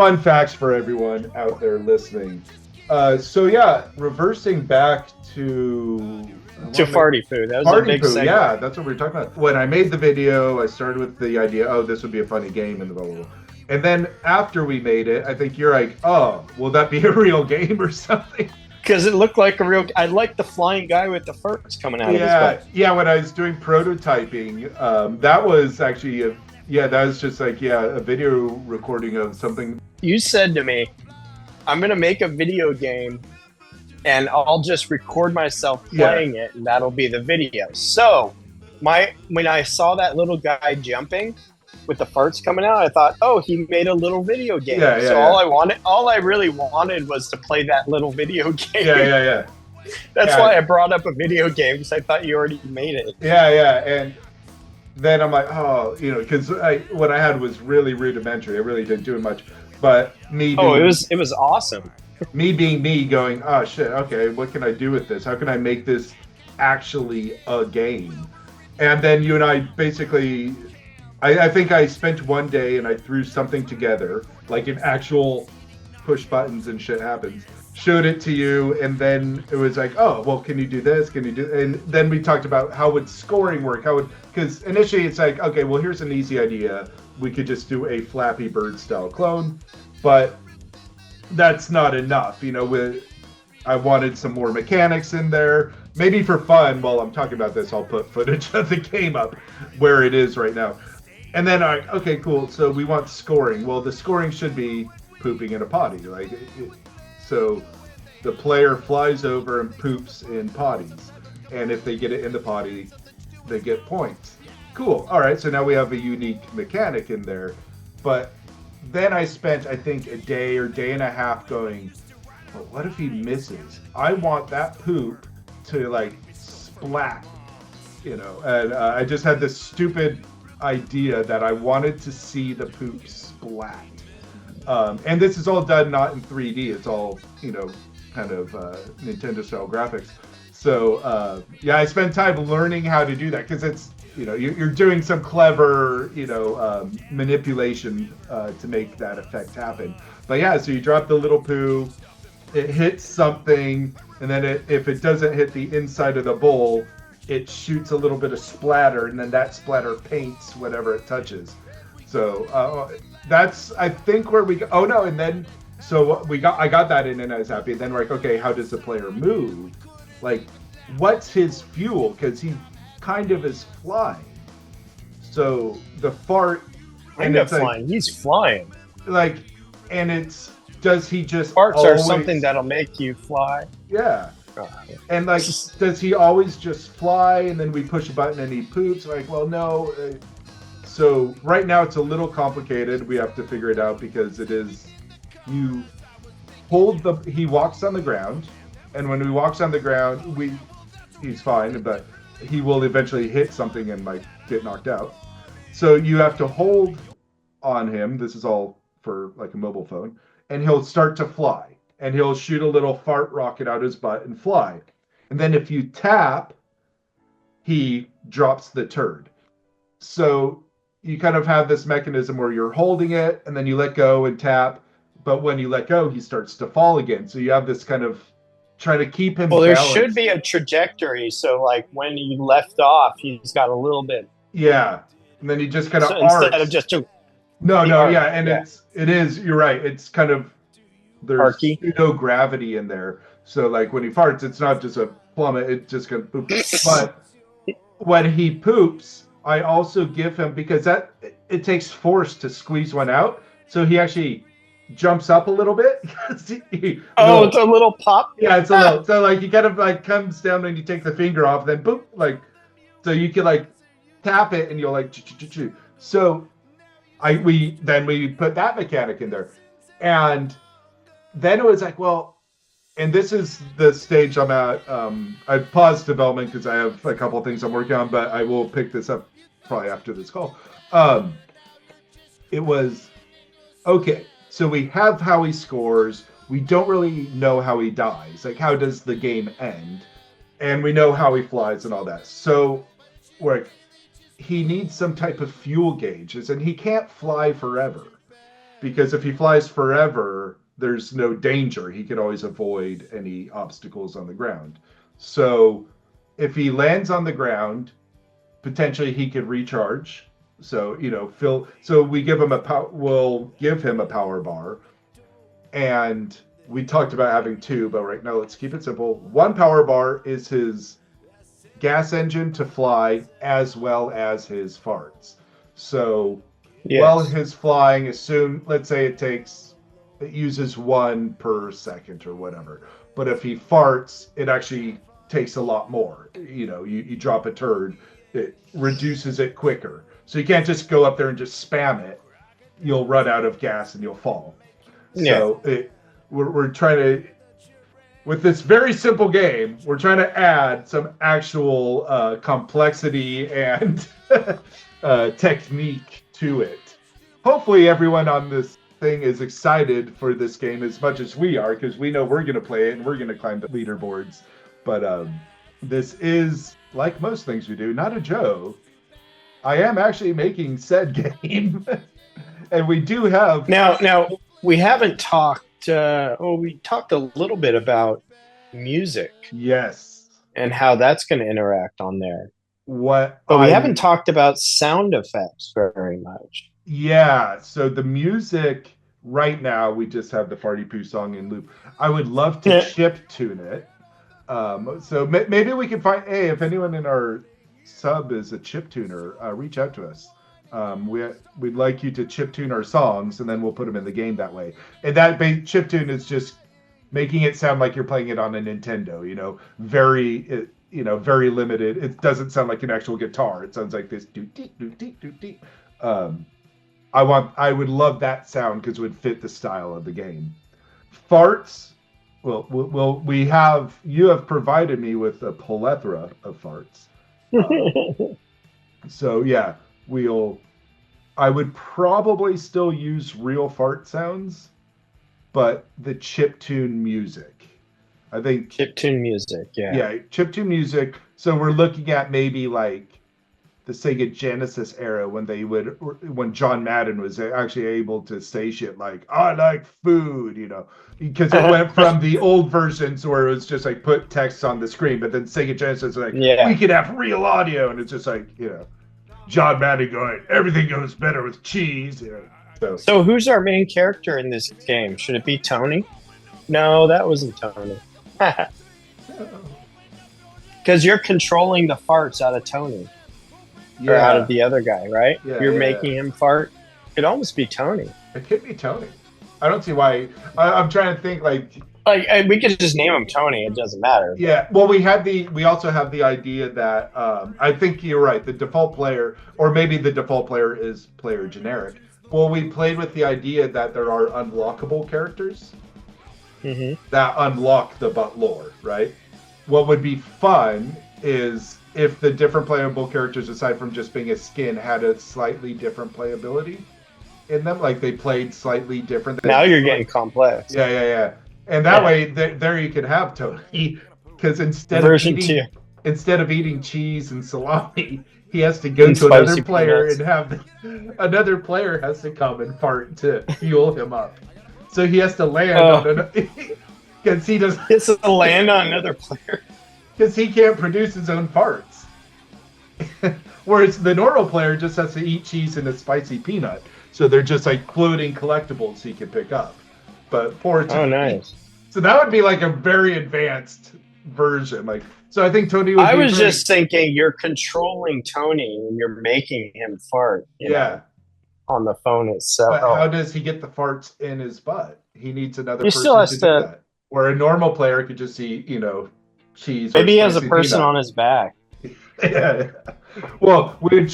fun facts for everyone out there listening. So yeah, reversing back to Farty Poo. That was a Farty big Poo. segue. Yeah, that's what we were talking about. When I made the video, I started with the idea, oh, this would be a funny game, and blah, blah, blah. And then after we made it, I think you're like, oh, will that be a real game or something? Because it looked like a real. I like the flying guy with the farts coming out of his butt. Yeah. When I was doing prototyping, that was actually that was just like a video recording of something. You said to me, "I'm gonna make a video game, and I'll just record myself playing it, and that'll be the video." So, when I saw that little guy jumping with the farts coming out, I thought, "Oh, he made a little video game." All I really wanted was to play that little video game. Yeah. That's why I brought up a video game, because I thought you already made it. Yeah, and then I'm like, oh, because what I had was really rudimentary. I really didn't do much, but me. It was awesome. Me being me, going, oh shit, okay, what can I do with this? How can I make this actually a game? And then you and I basically, I think I spent one day and I threw something together, like an actual push buttons and shit happens. Showed it to you, and then it was like, oh, well, can you do this? Can you do? And then we talked about how would scoring work? Because initially it's like, okay, well, here's an easy idea. We could just do a Flappy Bird style clone, but that's not enough. I wanted some more mechanics in there. Maybe for fun, while I'm talking about this, I'll put footage of the game up where it is right now. And then okay, cool. So we want scoring. Well, the scoring should be pooping in a potty, so the player flies over and poops in potties, and if they get it in the potty, they get points. Cool. All right, so now we have a unique mechanic in there. But then I spent, I think, a day or day and a half going, well, what if he misses? I want that poop to splat, and I just had this stupid idea that I wanted to see the poop splat. And this is all done not in 3D. It's all, kind of Nintendo style graphics. So, I spent time learning how to do that, because it's, you're doing some clever, manipulation to make that effect happen. But so you drop the little poo, it hits something, and then if it doesn't hit the inside of the bowl, it shoots a little bit of splatter, and then that splatter paints whatever it touches. So that's, I think, where we go. Oh no, and then I got that in, and I was happy. And then we're like, okay, how does the player move? What's his fuel? Because he kind of is flying. So the fart, flying. He's flying. And it's, does he just farts are something that'll make you fly? Yeah. And does he always just fly, and then we push a button and he poops? Well, no. So right now it's a little complicated. We have to figure it out, because it is, he walks on the ground, and when he walks on the ground, he's fine, but he will eventually hit something and get knocked out. So you have to hold on him. This is all for a mobile phone, and he'll start to fly, and he'll shoot a little fart rocket out his butt and fly. And then if you tap, he drops the turd. So you kind of have this mechanism where you're holding it, and then you let go and tap, but when you let go, he starts to fall again. So you have this kind of trying to keep him balanced. There should be a trajectory, so when you left off, he's got a little bit. Yeah, and then he just kind of arcs. Instead of just it is. You're right. It's kind of, there's pseudo gravity in there. So when he farts, it's not just a plummet. It's just gonna poop. But when he poops, I also give him, because it takes force to squeeze one out. So he actually jumps up a little bit. It's a little pop. Yeah, it's a little. So he kind of comes down when you take the finger off, then boop, so you can tap it and you'll chew. So we put that mechanic in there, and then it was and this is the stage I'm at. I paused development because I have a couple of things I'm working on, but I will pick this up probably after this call. It was okay. So we have how he scores. We don't really know how he dies. How does the game end? And we know how he flies and all that. So he needs some type of fuel gauges, and he can't fly forever. because if he flies forever, there's no danger. He can always avoid any obstacles on the ground. So if he lands on the ground, potentially he could recharge. So, so we give him we'll give him a power bar. And we talked about having two, but right now let's keep it simple. One power bar is his gas engine to fly as well as his farts. So while his flying, let's say it uses 1 per second or whatever. But if he farts, it actually takes a lot more. You drop a turd, it reduces it quicker. So you can't just go up there and just spam it. You'll run out of gas and you'll fall. So we're trying to, with this very simple game, we're trying to add some actual complexity and technique to it. Hopefully everyone on this thing is excited for this game as much as we are, because we know we're going to play it and we're going to climb the leaderboards. But this is, like most things we do, not a joke. I am actually making said game. And we do have... Now, we haven't talked... we talked a little bit about music. Yes. And how that's going to interact on there. But we haven't talked about sound effects very much. Yeah, so the music right now, we just have the Farty Poo song in loop. I would love to chip tune it. So maybe we can find, if anyone in our sub is a chip tuner, reach out to us. We'd like you to chip tune our songs, and then we'll put them in the game that way. And that chip tune is just making it sound like you're playing it on a Nintendo, very limited. It doesn't sound like an actual guitar. It sounds like this do-dee-do-dee-do-dee. I would love that sound because it would fit the style of the game. Farts, you have provided me with a plethora of farts. So yeah, I would probably still use real fart sounds, but the chiptune music. I think chiptune music, yeah. Yeah, chiptune music. So we're looking at maybe like the Sega Genesis era when John Madden was actually able to say shit like, I like food, because it went from the old versions where it was just like put text on the screen, but then Sega Genesis was like, we could have real audio, and it's just like, John Madden going, everything goes better with cheese. So who's our main character in this game? Should it be Tony? No, that wasn't Tony. Because you're controlling the farts out of Tony. Or out of the other guy, right? Yeah, you're making him fart. It could almost be Tony. It could be Tony. I don't see why. I'm trying to think like we could just name him Tony. It doesn't matter. Yeah. Well, we also have the idea that I think you're right. The default player, or maybe the default player is player generic. Well, we played with the idea that there are unlockable characters that unlock the butt lore, right? What would be fun is if the different playable characters, aside from just being a skin, had a slightly different playability in them, like they played slightly different. Now you're getting complex. Yeah. And that way, there you could have Tony, because instead of eating cheese and salami, he has to go to another player and have another player has to come and fart to fuel him up. So he has to land on because he doesn't. He has to land on another player. Because he can't produce his own farts. Whereas the normal player just has to eat cheese and a spicy peanut. So they're just like floating collectibles he can pick up. But poor Tony. Oh, nice. So that would be like a very advanced version. So I think Tony would I was just thinking you're controlling Tony and you're making him fart. You know, on the phone itself. But how does he get the farts in his butt? He needs another person still has to do that. Where a normal player could just eat, cheese. Maybe he has a person on his back. Yeah. Well, we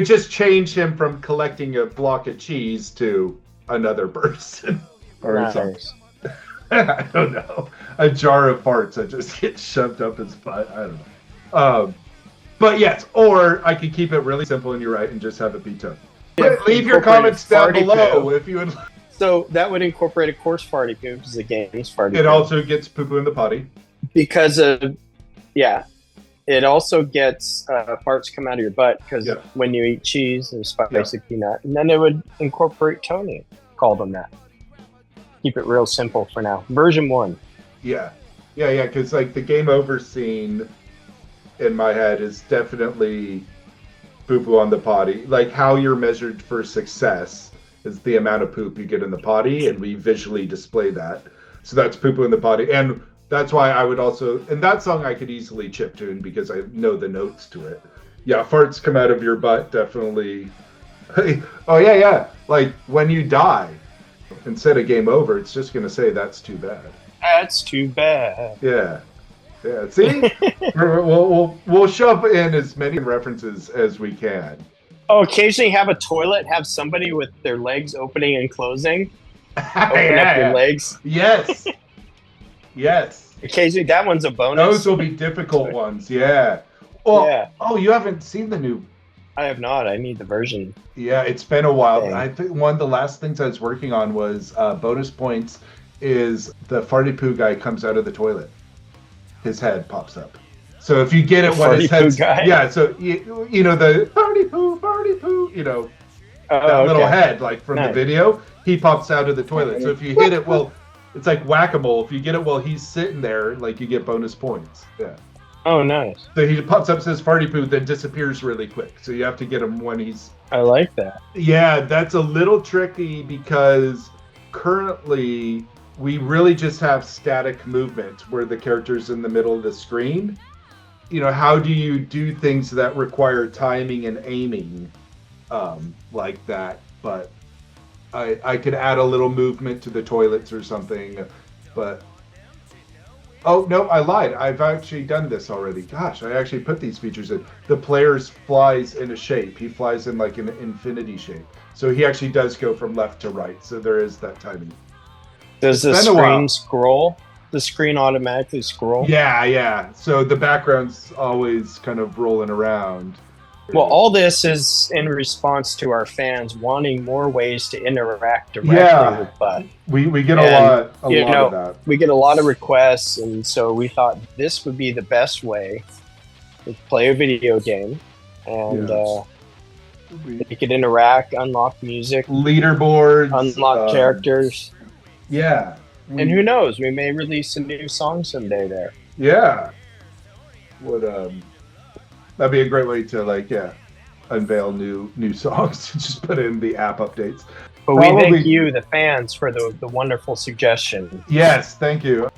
just changed him from collecting a block of cheese to another person or something. I don't know. A jar of farts that just get shoved up his butt. I don't know. But yes, or I could keep it really simple, and you're right, and just have it be Tony. Leave your comments down below if you would. So that would incorporate, of course, Farty Poo, because the game is Farty Poo. It also gets poo-poo in the potty. Because of, It also gets farts come out of your butt because Yep. when you eat cheese and spicy peanut, and then it would incorporate toning. Call them that. Keep it real simple for now. Version 1. Yeah, because like the game over scene in my head is definitely poo poo on the potty. Like how you're measured for success is the amount of poop you get in the potty, and we visually display that. So that's poo poo in the potty, and that's why I would also, and that song I could easily chip tune because I know the notes to it. Yeah, farts come out of your butt, definitely. Oh yeah. Like when you die, instead of game over, it's just gonna say that's too bad. That's too bad. Yeah. See, we'll shove in as many references as we can. Oh, occasionally have a toilet, have somebody with their legs opening and closing. Open up your legs. Yes. Occasionally, that one's a bonus. Those will be difficult ones. Yeah. Oh, you haven't seen the new. I have not. I need the version. Yeah, it's been a while. Dang. I think one of the last things I was working on was bonus points. Is the Farty Poo guy comes out of the toilet? His head pops up. So if you get it when his head's yeah, so you know the Farty Poo, you know that little head like from the video, he pops out of the toilet. So if you hit it, well, it's like whack-a-mole. If you get it while he's sitting there, like you get bonus points. Yeah. Oh, nice. So he pops up, says Farty Poo, then disappears really quick. So you have to get him when he's. I like that. Yeah, that's a little tricky because currently we really just have static movement where the character's in the middle of the screen. You know, how do you do things that require timing and aiming like that? But I could add a little movement to the toilets or something. But oh no, I lied. I've actually done this already. Gosh, I actually put these features in. The player flies in a shape. He flies in like an infinity shape. So he actually does go from left to right. So there is that timing. Does the screen scroll? The screen automatically scroll? Yeah. So the background's always kind of rolling around. Well, all this is in response to our fans wanting more ways to interact directly with Butt. We get a lot of that. We get a lot of requests, and so we thought this would be the best way to play a video game, and you could interact, unlock music, leaderboards, unlock characters. Yeah. And who knows, we may release a new song someday there. Yeah. That'd be a great way to unveil new songs. Just put in the app updates. But we thank you, the fans, for the wonderful suggestion. Yes, thank you.